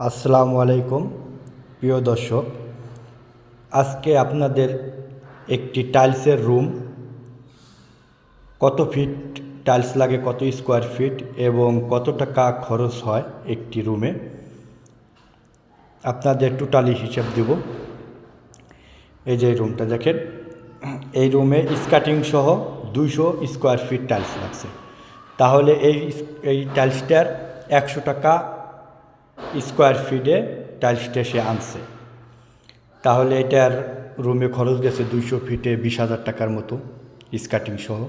আসসালামু আলাইকুম প্রিয় দর্শক, আজকে আপনাদের একটি টাইলসের রুম, কত ফিট টাইলস লাগে, কত স্কোয়ার ফিট এবং কত টাকা খরচ হয় একটি রুমে, আপনাদের টোটালি হিসাব দেব। এই যে রুমটা দেখেন, এই রুমে স্কার্টিং সহ 200 স্কোয়ার ফিট টাইলস লাগছে। তাহলে এই টাইলসটার 100 টাকা স্কোয়ার ফিটে টাইলসটা সে আনছে। তাহলে এটার রুমে খরচ গেছে 200 ফিটে 20,000 টাকার মতো স্কার্টিং সহ।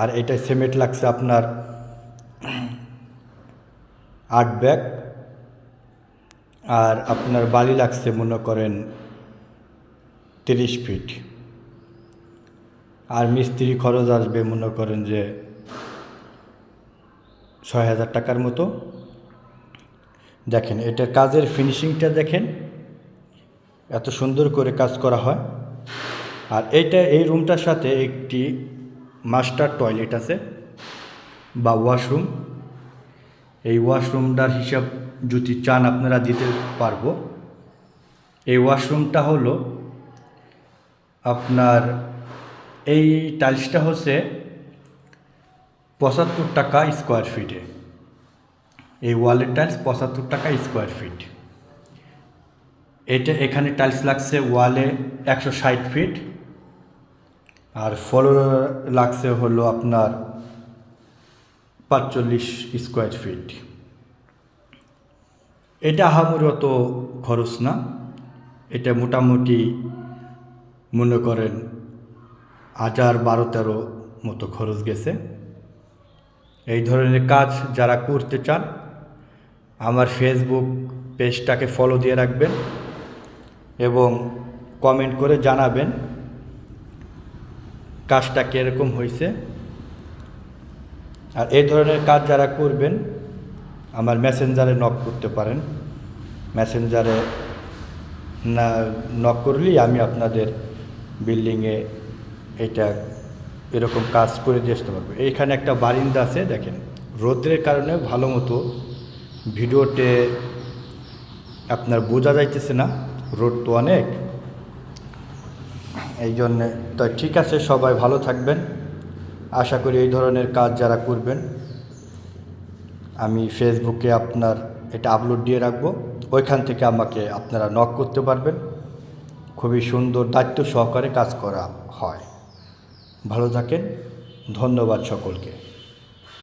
আর এটা সিমেন্ট লাগছে আপনার 8 ব্যাগ, আর আপনার বালি লাগছে মনে করেন 30 ফিট, আর মিস্ত্রি খরচ আসবে মনে করেন যে 6,000 টাকার মতো। দেখেন এটার কাজের ফিনিশিংটা দেখেন, এত সুন্দর করে কাজ করা হয়। আর এই রুমটার সাথে একটি মাস্টার টয়লেট আছে বা ওয়াশরুম। এই ওয়াশরুমটার হিসাব যদি চান আপনারা দিতে পারবো। এই ওয়াশরুমটা হলো আপনার, এই টাইলসটা হচ্ছে 75 টাকা স্কোয়ার ফিটে। এই ওয়ালের টাইলস 75 টাকা স্কোয়ার ফিট। এখানে টাইলস লাগছে ওয়ালে 160 ফিট, আর ফ্লোর লাগছে হলো আপনার 45 স্কোয়ার ফিট। এটা আহামরি অত খরচ না, এটা মোটামুটি মনে করেন 12-13 মতো খরচ গেছে। এই ধরনের কাজ যারা করতে চান আমার ফেসবুক পেজটাকে ফলো দিয়ে রাখবেন এবং কমেন্ট করে জানাবেন কাজটা কীরকম হয়েছে। আর এই ধরনের কাজ যারা করবেন আমার মেসেঞ্জারে নক করতে পারেন। মেসেঞ্জারে না নক করলেই আমি আপনাদের বিল্ডিংয়ে এটা এরকম কাজ করে দিয়ে আসতে পারবো। এইখানে একটা বারিন্দা আছে, দেখেন রোদ্রের কারণে ভালো মতো ভিডিওতে আপনার বোঝা যাইতেছে না, রোদ তো অনেক, এই জন্যে। তো ঠিক আছে, সবাই ভালো থাকবেন। আশা করি এই ধরনের কাজ যারা করবেন আমি ফেসবুকে আপনার এটা আপলোড দিয়ে রাখবো, ওইখান থেকে আমাকে আপনারা নক করতে পারবেন। খুবই সুন্দর দায়িত্ব সহকারে কাজ করা হয়। ভালো থাকেন, ধন্যবাদ সকলকে।